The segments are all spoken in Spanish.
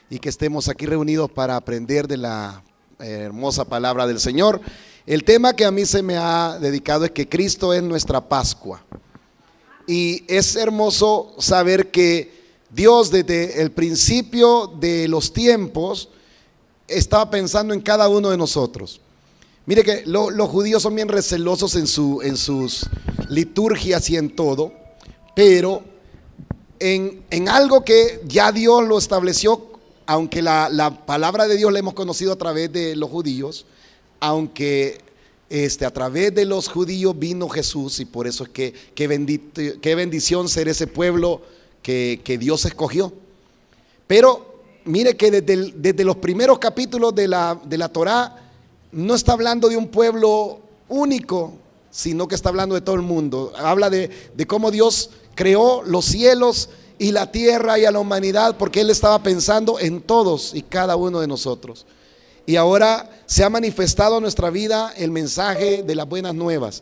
y que estemos aquí reunidos para aprender de la hermosa palabra del Señor. El tema que a mí se me ha dedicado es que Cristo es nuestra Pascua. Y es hermoso saber que Dios desde el principio de los tiempos estaba pensando en cada uno de nosotros. Mire que los judíos son bien recelosos en sus liturgias y en todo, pero en algo que ya Dios lo estableció, aunque la palabra de Dios la hemos conocido a través de los judíos, aunque a través de los judíos vino Jesús, y por eso es que qué bendición ser ese pueblo que Dios escogió. Pero mire que desde los primeros capítulos de la Torá no está hablando de un pueblo único, sino que está hablando de todo el mundo. Habla de cómo Dios creó los cielos y la tierra y a la humanidad, porque Él estaba pensando en todos y cada uno de nosotros. Y ahora se ha manifestado en nuestra vida el mensaje de las buenas nuevas,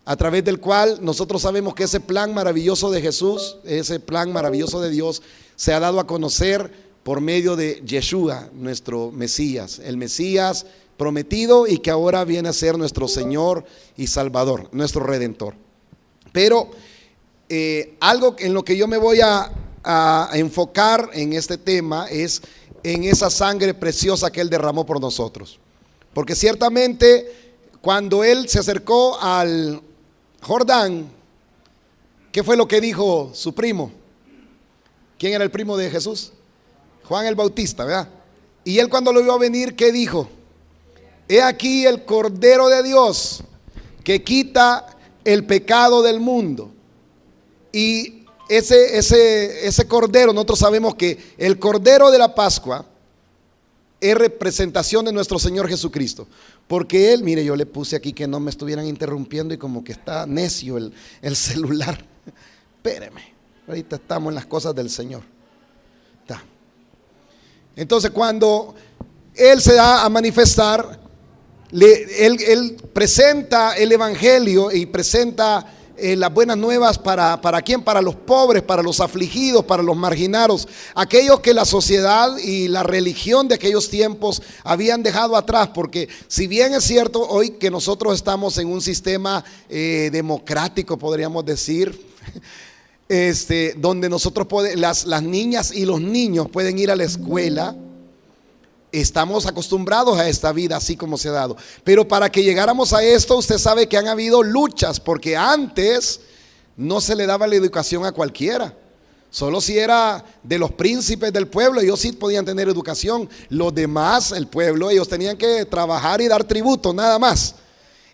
a través del cual nosotros sabemos que ese plan maravilloso de Jesús, ese plan maravilloso de Dios, se ha dado a conocer por medio de Yeshua, nuestro Mesías, el Mesías prometido y que ahora viene a ser nuestro Señor y Salvador, nuestro Redentor. Pero algo en lo que yo me voy a enfocar en este tema es en esa sangre preciosa que Él derramó por nosotros. Porque ciertamente cuando Él se acercó al Jordán, ¿qué fue lo que dijo su primo? ¿Quién era el primo de Jesús? Juan el Bautista, ¿verdad? Y Él cuando lo vio venir, ¿qué dijo? He aquí el Cordero de Dios que quita el pecado del mundo. Y ese Cordero, nosotros sabemos que el Cordero de la Pascua es representación de nuestro Señor Jesucristo. Porque Él, mire, yo le puse aquí que no me estuvieran interrumpiendo y como que está necio el celular. Espéreme, ahorita estamos en las cosas del Señor. Está. Entonces cuando Él se da a manifestar, Él presenta el Evangelio y presenta las buenas nuevas ¿para quién? Para los pobres, para los afligidos, para los marginados, aquellos que la sociedad y la religión de aquellos tiempos habían dejado atrás. Porque si bien es cierto hoy que nosotros estamos en un sistema democrático, podríamos decir, donde nosotros las niñas y los niños pueden ir a la escuela, estamos acostumbrados a esta vida así como se ha dado. Pero para que llegáramos a esto, usted sabe que han habido luchas, porque antes no se le daba la educación a cualquiera. Solo si era de los príncipes del pueblo, ellos sí podían tener educación. Los demás, el pueblo, ellos tenían que trabajar y dar tributo, nada más.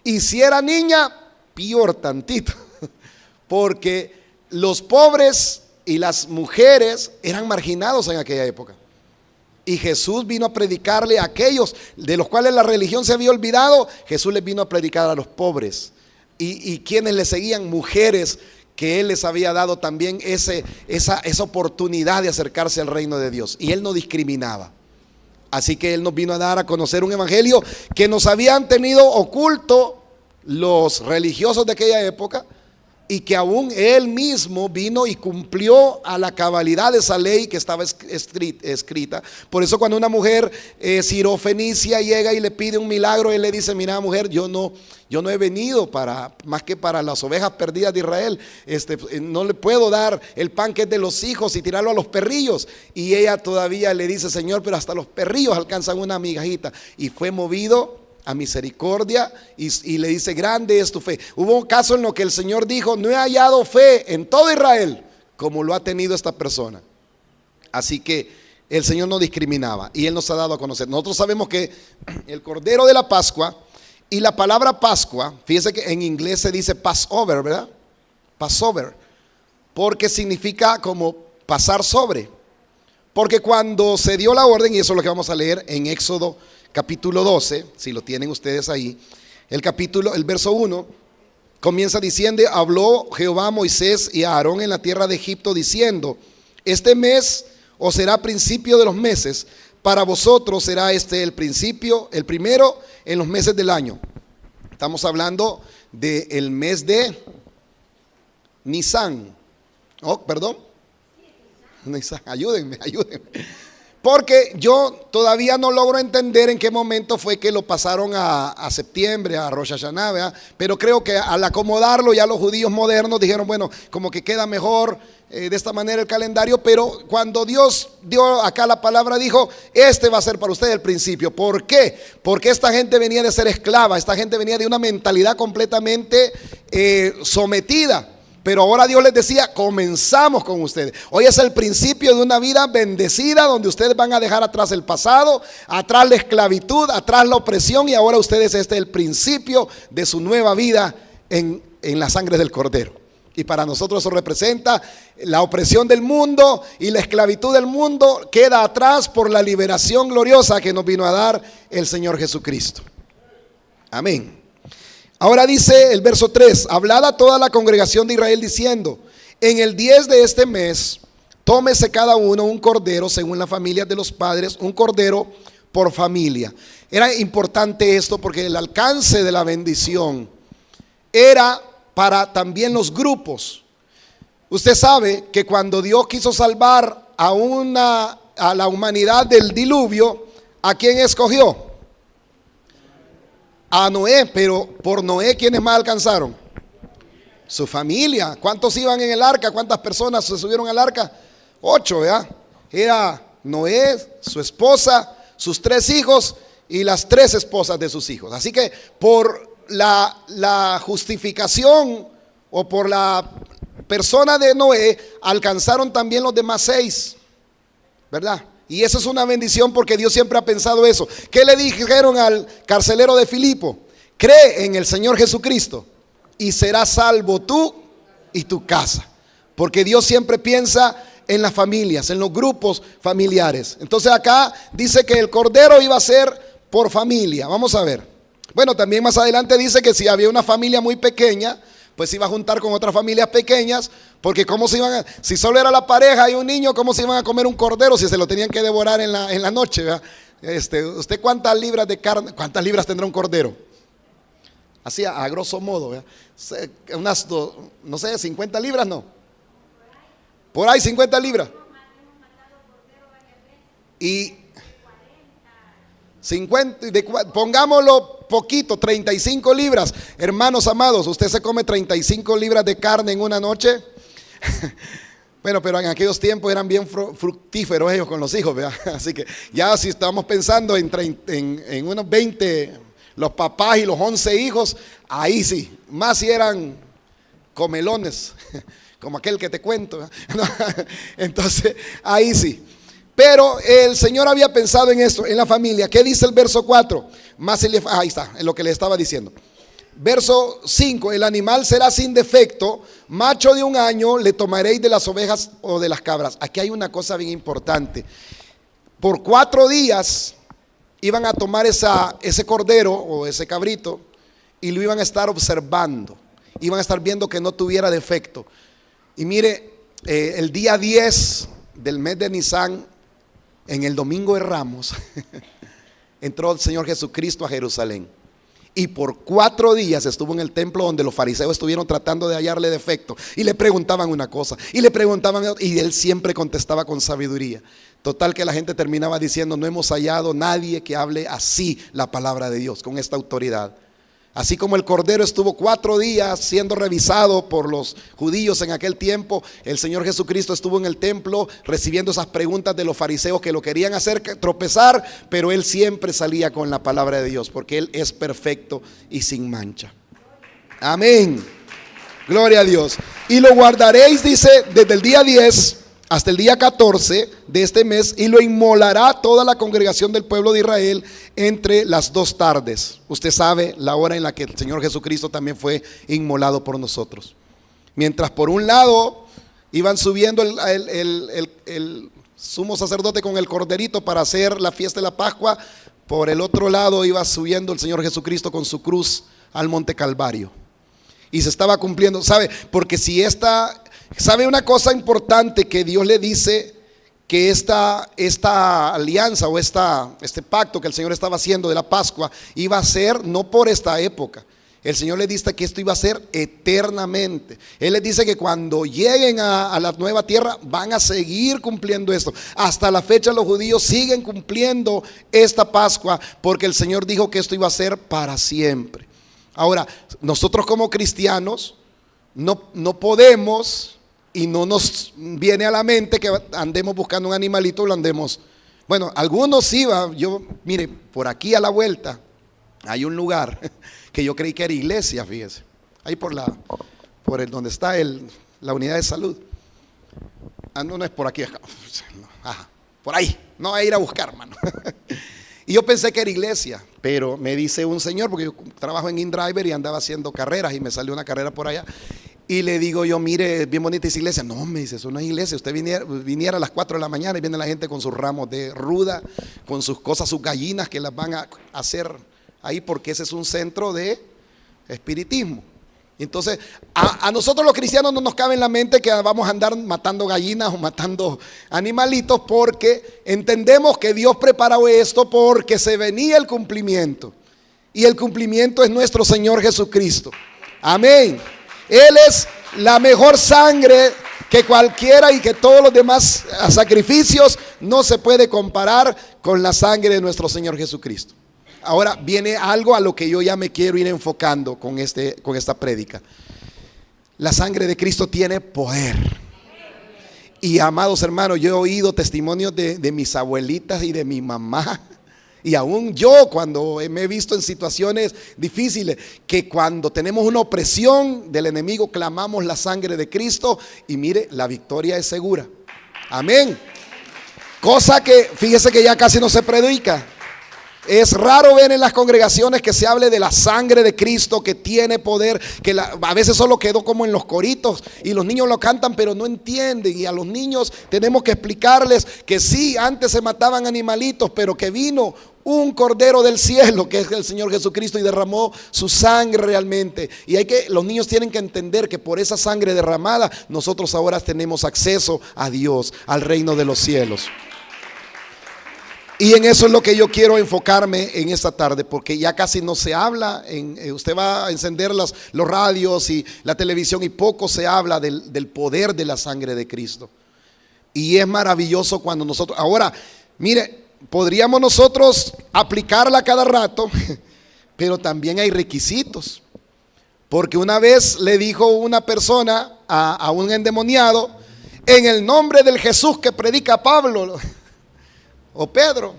Y si era niña, peor tantito, porque los pobres y las mujeres eran marginados en aquella época. Y Jesús vino a predicarle a aquellos de los cuales la religión se había olvidado. Jesús les vino a predicar a los pobres. Y quienes le seguían, mujeres que Él les había dado también esa oportunidad de acercarse al reino de Dios. Y Él no discriminaba. Así que Él nos vino a dar a conocer un evangelio que nos habían tenido oculto los religiosos de aquella época, y que aún Él mismo vino y cumplió a la cabalidad de esa ley que estaba escrita. Por eso cuando una mujer sirofenicia llega y le pide un milagro, Él le dice: mira, mujer, yo no he venido más que para las ovejas perdidas de Israel. No le puedo dar el pan que es de los hijos y tirarlo a los perrillos. Y ella todavía le dice: Señor, pero hasta los perrillos alcanzan una migajita. Y fue movido a misericordia y le dice: grande es tu fe. Hubo un caso en lo que el Señor dijo: no he hallado fe en todo Israel como lo ha tenido esta persona. Así que el Señor no discriminaba y Él nos ha dado a conocer. Nosotros sabemos que el Cordero de la Pascua, y la palabra Pascua, fíjese que en inglés se dice Passover, ¿verdad? Passover, porque significa como pasar sobre. Porque cuando se dio la orden, y eso es lo que vamos a leer en Éxodo capítulo 12, si lo tienen ustedes ahí, el verso 1, comienza diciendo: habló Jehová a Moisés y a Aarón en la tierra de Egipto diciendo: este mes os será principio de los meses, para vosotros será el principio, el primero en los meses del año. Estamos hablando del mes de Nisan. Oh, perdón. Nisan, ayúdenme. Porque yo todavía no logro entender en qué momento fue que lo pasaron a septiembre, a Rosh Hashanah, ¿verdad? Pero creo que al acomodarlo ya los judíos modernos dijeron, bueno, como que queda mejor de esta manera el calendario. Pero cuando Dios dio acá la palabra, dijo, este va a ser para usted el principio. ¿Por qué? Porque esta gente venía de ser esclava, esta gente venía de una mentalidad completamente sometida. Pero ahora Dios les decía, comenzamos con ustedes. Hoy es el principio de una vida bendecida, donde ustedes van a dejar atrás el pasado, atrás la esclavitud, atrás la opresión, y ahora ustedes, este es el principio de su nueva vida en la sangre del Cordero. Y para nosotros eso representa la opresión del mundo y la esclavitud del mundo queda atrás por la liberación gloriosa que nos vino a dar el Señor Jesucristo. Amén. Ahora dice el verso 3, hablad a toda la congregación de Israel diciendo, en el 10 de este mes, tómese cada uno un cordero según las familias de los padres, un cordero por familia. Era importante esto porque el alcance de la bendición era para también los grupos. Usted sabe que cuando Dios quiso salvar a la humanidad del diluvio, ¿a quién escogió? A Noé, pero por Noé, ¿quiénes más alcanzaron? Su familia. ¿Cuántos iban en el arca? ¿Cuántas personas se subieron al arca? 8, ¿verdad? Era Noé, su esposa, sus 3 hijos y las 3 esposas de sus hijos. Así que por la justificación o por la persona de Noé alcanzaron también los demás 6, ¿verdad? Y eso es una bendición porque Dios siempre ha pensado eso. ¿Qué le dijeron al carcelero de Filipo? Cree en el Señor Jesucristo y serás salvo tú y tu casa. Porque Dios siempre piensa en las familias, en los grupos familiares. Entonces acá dice que el cordero iba a ser por familia. Vamos a ver. Bueno, también más adelante dice que si había una familia muy pequeña, pues se iba a juntar con otras familias pequeñas, porque si solo era la pareja y un niño, ¿cómo se iban a comer un cordero si se lo tenían que devorar en la noche? ¿Verdad? ¿Usted cuántas libras de carne, cuántas libras tendrá un cordero? Así a grosso modo, ¿verdad? Unas, no sé, 50 libras, ¿no? Por ahí 50 libras. Y 50, pongámoslo poquito, 35 libras. Hermanos amados, ¿usted se come 35 libras de carne en una noche? Bueno, pero en aquellos tiempos eran bien fructíferos ellos con los hijos, ¿verdad? Así que ya si estamos pensando en unos 20, los papás y los 11 hijos, ahí sí, más si eran comelones, como aquel que te cuento, ¿verdad? Entonces, ahí sí. Pero el Señor había pensado en esto, en la familia. ¿Qué dice el verso 4? Ahí está, en lo que le estaba diciendo. Verso 5, el animal será sin defecto, macho de 1 año, le tomaréis de las ovejas o de las cabras. Aquí hay una cosa bien importante. Por 4 días iban a tomar ese cordero o ese cabrito y lo iban a estar observando. Iban a estar viendo que no tuviera defecto. Y mire, el día 10 del mes de Nisan, en el domingo de Ramos, entró el Señor Jesucristo a Jerusalén. Y por 4 días estuvo en el templo donde los fariseos estuvieron tratando de hallarle defecto. Y le preguntaban una cosa, y le preguntaban otra, y él siempre contestaba con sabiduría. Total que la gente terminaba diciendo, no hemos hallado nadie que hable así la palabra de Dios, con esta autoridad. Así como el cordero estuvo 4 días siendo revisado por los judíos en aquel tiempo, el Señor Jesucristo estuvo en el templo recibiendo esas preguntas de los fariseos que lo querían hacer tropezar, pero él siempre salía con la palabra de Dios, porque él es perfecto y sin mancha. Amén. Gloria a Dios. Y lo guardaréis, dice, desde el día 10 hasta el día 14 de este mes, y lo inmolará toda la congregación del pueblo de Israel entre las 2 tardes. Usted sabe la hora en la que el Señor Jesucristo también fue inmolado por nosotros. Mientras por un lado iban subiendo el sumo sacerdote con el corderito para hacer la fiesta de la Pascua, por el otro lado iba subiendo el Señor Jesucristo con su cruz al monte Calvario. Y se estaba cumpliendo, ¿sabe? Porque ¿sabe una cosa importante que Dios le dice? Que esta alianza o este pacto que el Señor estaba haciendo de la Pascua iba a ser no por esta época, El Señor les dice que esto iba a ser eternamente. Él les dice que cuando lleguen a la nueva tierra van a seguir cumpliendo esto. Hasta la fecha los judíos siguen cumpliendo esta Pascua porque el Señor dijo que esto iba a ser para siempre. Ahora, nosotros como cristianos no podemos y no nos viene a la mente que andemos buscando un animalito y lo andemos. Bueno, algunos sí, mire, por aquí a la vuelta hay un lugar que yo creí que era iglesia, fíjese. Ahí por el donde está la unidad de salud. No es por aquí, por ahí. No voy a ir a buscar, hermano. Y yo pensé que era iglesia, pero me dice un señor, porque yo trabajo en InDriver y andaba haciendo carreras y me salió una carrera por allá. Y le digo yo, mire, bien bonita esa iglesia. No, me dice, eso no es iglesia. Usted viniera a las 4 de la mañana y viene la gente con sus ramos de ruda, con sus cosas, sus gallinas que las van a hacer ahí, porque ese es un centro de espiritismo. Entonces, a nosotros los cristianos no nos cabe en la mente que vamos a andar matando gallinas o matando animalitos, porque entendemos que Dios preparó esto porque se venía el cumplimiento. Y el cumplimiento es nuestro Señor Jesucristo. Amén. Él es la mejor sangre que cualquiera y que todos los demás sacrificios no se puede comparar con la sangre de nuestro Señor Jesucristo. Ahora viene algo a lo que yo ya me quiero ir enfocando con esta prédica. La sangre de Cristo tiene poder. Y amados hermanos, yo he oído testimonios de mis abuelitas y de mi mamá. Y aún yo, cuando me he visto en situaciones difíciles, que cuando tenemos una opresión del enemigo, clamamos la sangre de Cristo y mire, la victoria es segura. Amén. Cosa que, fíjese que ya casi no se predica. Es raro ver en las congregaciones que se hable de la sangre de Cristo que tiene poder, que a veces solo quedó como en los coritos y los niños lo cantan pero no entienden, y a los niños tenemos que explicarles que sí, antes se mataban animalitos, pero que vino un cordero del cielo que es el Señor Jesucristo y derramó su sangre realmente. Y los niños tienen que entender que por esa sangre derramada nosotros ahora tenemos acceso a Dios, al reino de los cielos. Y en eso es lo que yo quiero enfocarme en esta tarde, porque ya casi no se habla, usted va a encender los radios y la televisión y poco se habla del poder de la sangre de Cristo. Y es maravilloso cuando nosotros, ahora, mire, podríamos nosotros aplicarla cada rato, pero también hay requisitos. Porque una vez le dijo una persona a un endemoniado, en el nombre del Jesús que predica Pablo o Pedro,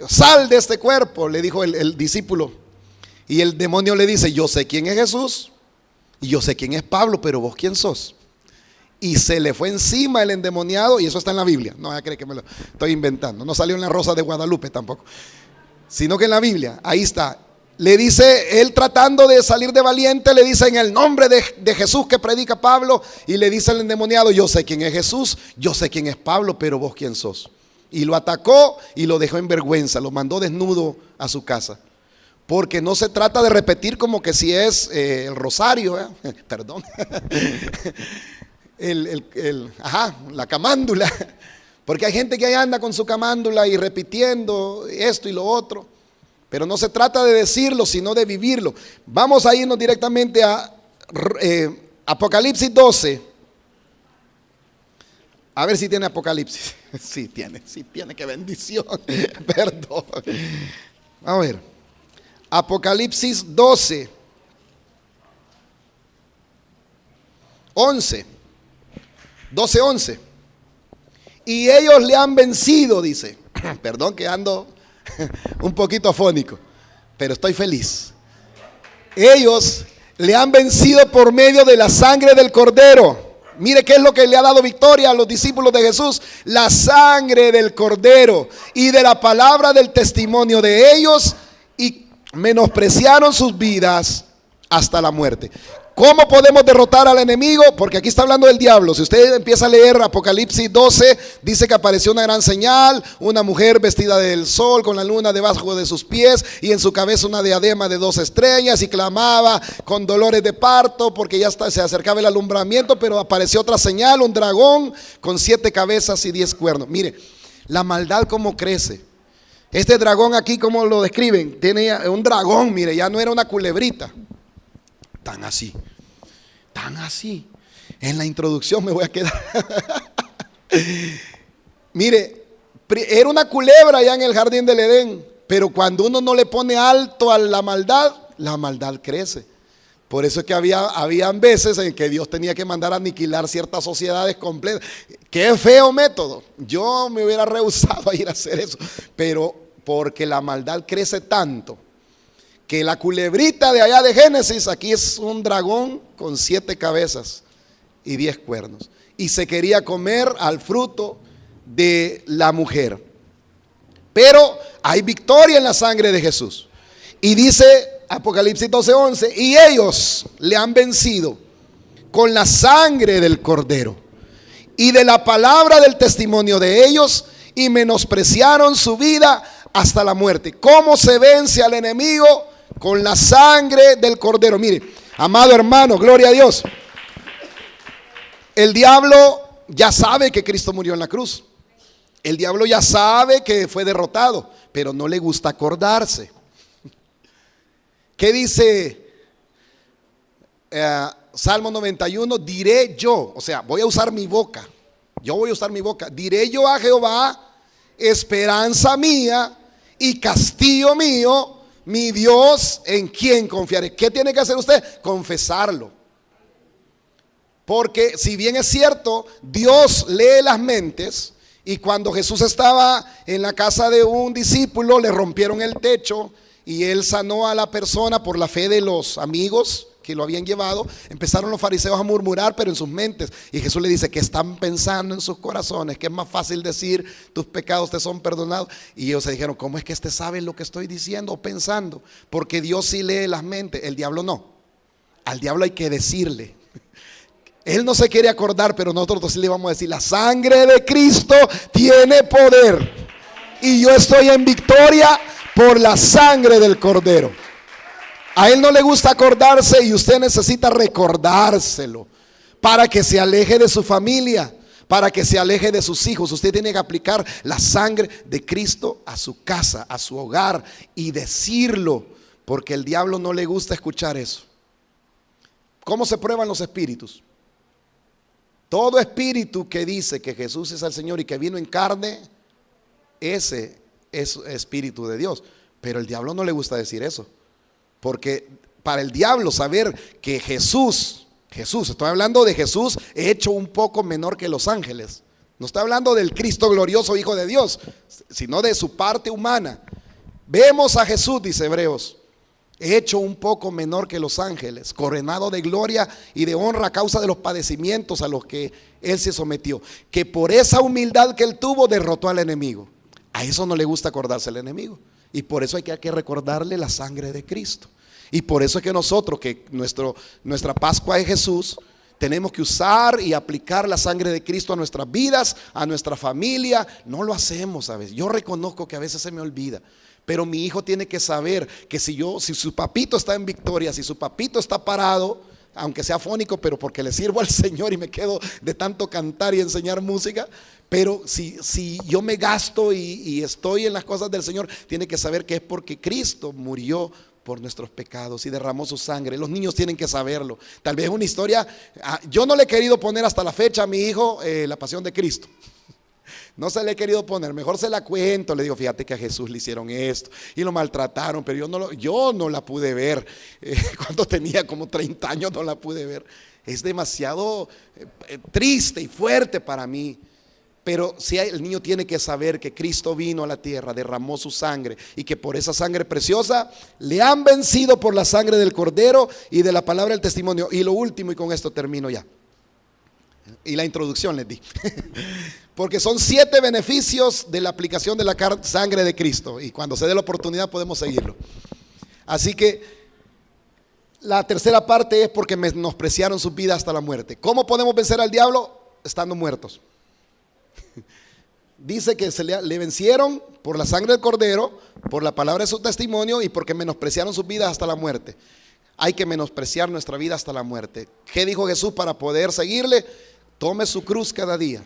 sal de este cuerpo, le dijo el discípulo. Y el demonio le dice, yo sé quién es Jesús y yo sé quién es Pablo, pero vos quién sos. Y se le fue encima el endemoniado, y eso está en la Biblia. No, ya cree que me lo estoy inventando. No salió en la Rosa de Guadalupe tampoco, sino que en la Biblia, ahí está. Le dice, él tratando de salir de valiente, le dice en el nombre de Jesús que predica Pablo, y le dice al endemoniado, yo sé quién es Jesús, yo sé quién es Pablo, pero vos quién sos. Y lo atacó y lo dejó en vergüenza, lo mandó desnudo a su casa. Porque no se trata de repetir como que si es el rosario, perdón, la camándula. Porque hay gente que ahí anda con su camándula y repitiendo esto y lo otro. Pero no se trata de decirlo, sino de vivirlo. Vamos a irnos directamente a Apocalipsis 12. A ver si tiene Apocalipsis. Sí tiene, qué bendición. Perdón. A ver. Apocalipsis 12. 11. 12:11. Y ellos le han vencido, dice. Perdón que ando un poquito afónico, pero estoy feliz. Ellos le han vencido por medio de la sangre del Cordero. Mire qué es lo que le ha dado victoria a los discípulos de Jesús: la sangre del Cordero y de la palabra del testimonio de ellos, y menospreciaron sus vidas hasta la muerte. ¿Cómo podemos derrotar al enemigo? Porque aquí está hablando del diablo. Si usted empieza a leer Apocalipsis 12, dice que apareció una gran señal, una mujer vestida del sol con la luna debajo de sus pies y en su cabeza una diadema de 2 estrellas, y clamaba con dolores de parto porque se acercaba el alumbramiento. Pero apareció otra señal, un dragón con 7 cabezas y 10 cuernos. Mire, la maldad cómo crece. Este dragón aquí, ¿cómo lo describen? Tiene un dragón, mire, ya no era una culebrita. Tan así, tan así. En la introducción me voy a quedar. Mire, era una culebra allá en el jardín del Edén, pero cuando uno no le pone alto a la maldad crece. Por eso es que habían veces en que Dios tenía que mandar a aniquilar ciertas sociedades completas. Qué feo método. Yo me hubiera rehusado a ir a hacer eso, pero porque la maldad crece tanto que la culebrita de allá de Génesis, aquí es un dragón con 7 cabezas y 10 cuernos. Y se quería comer al fruto de la mujer. Pero hay victoria en la sangre de Jesús. Y dice Apocalipsis 12:11, y ellos le han vencido con la sangre del Cordero y de la palabra del testimonio de ellos, y menospreciaron su vida hasta la muerte. ¿Cómo se vence al enemigo? Con la sangre del Cordero. Mire, amado hermano, gloria a Dios. El diablo ya sabe que Cristo murió en la cruz. El diablo ya sabe que fue derrotado, pero no le gusta acordarse. ¿Qué dice Salmo 91? Diré yo, o sea, voy a usar mi boca. Yo voy a usar mi boca. Diré yo a Jehová, esperanza mía y castillo mío, mi Dios, en quien confiaré. ¿Qué tiene que hacer usted? Confesarlo. Porque si bien es cierto, Dios lee las mentes, y cuando Jesús estaba en la casa de un discípulo, le rompieron el techo y él sanó a la persona por la fe de los amigos que lo habían llevado. Empezaron los fariseos a murmurar, pero en sus mentes. Y Jesús le dice que están pensando en sus corazones, que es más fácil decir tus pecados te son perdonados. Y ellos se dijeron, ¿cómo es que este sabe lo que estoy diciendo o pensando? Porque Dios sí lee las mentes, el diablo no. Al diablo hay que decirle. Él no se quiere acordar, pero nosotros sí le vamos a decir, la sangre de Cristo tiene poder. Y yo estoy en victoria por la sangre del Cordero. A él no le gusta acordarse y usted necesita recordárselo para que se aleje de su familia, para que se aleje de sus hijos. Usted tiene que aplicar la sangre de Cristo a su casa, a su hogar, y decirlo, porque el diablo no le gusta escuchar eso. ¿Cómo se prueban los espíritus? Todo espíritu que dice que Jesús es el Señor y que vino en carne, ese es espíritu de Dios. Pero el diablo no le gusta decir eso. Porque para el diablo saber que Jesús, estoy hablando de Jesús hecho un poco menor que los ángeles. No estoy hablando del Cristo glorioso, Hijo de Dios, sino de su parte humana. Vemos a Jesús, dice Hebreos, hecho un poco menor que los ángeles, coronado de gloria y de honra a causa de los padecimientos a los que él se sometió, que por esa humildad que él tuvo derrotó al enemigo. A eso no le gusta acordarse el enemigo, y por eso hay que recordarle la sangre de Cristo. Y por eso es que nosotros, que nuestra Pascua es Jesús, tenemos que usar y aplicar la sangre de Cristo a nuestras vidas, a nuestra familia. No lo hacemos a veces. Yo reconozco que a veces se me olvida. Pero mi hijo tiene que saber que si su papito está en victoria, si su papito está parado, aunque sea fónico, pero porque le sirvo al Señor y me quedo de tanto cantar y enseñar música, pero si yo me gasto y estoy en las cosas del Señor, tiene que saber que es porque Cristo murió por nuestros pecados y derramó su sangre. Los niños tienen que saberlo. Tal vez una historia, yo no le he querido poner hasta la fecha a mi hijo la pasión de Cristo. No se le he querido poner, mejor se la cuento. Le digo, fíjate que a Jesús le hicieron esto y lo maltrataron, pero yo no la pude ver. Cuando tenía como 30 años no la pude ver. Es demasiado triste y fuerte para mí. Pero sí, el niño tiene que saber que Cristo vino a la tierra, derramó su sangre, y que por esa sangre preciosa le han vencido por la sangre del Cordero y de la palabra del testimonio. Y lo último, y con esto termino ya, y la introducción les di. Porque son 7 beneficios de la aplicación de la sangre de Cristo, y cuando se dé la oportunidad podemos seguirlo. Así que la tercera parte es porque menospreciaron su vida hasta la muerte. ¿Cómo podemos vencer al diablo? Estando muertos. Dice que le vencieron por la sangre del Cordero, por la palabra de su testimonio, y porque menospreciaron sus vidas hasta la muerte. Hay que menospreciar nuestra vida hasta la muerte. ¿Qué dijo Jesús para poder seguirle? Tome su cruz cada día.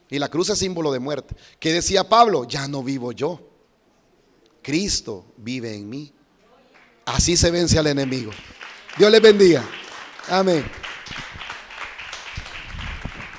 Y la cruz es símbolo de muerte. ¿Qué decía Pablo? Ya no vivo yo. Cristo vive en mí. Así se vence al enemigo. Dios les bendiga. Amén.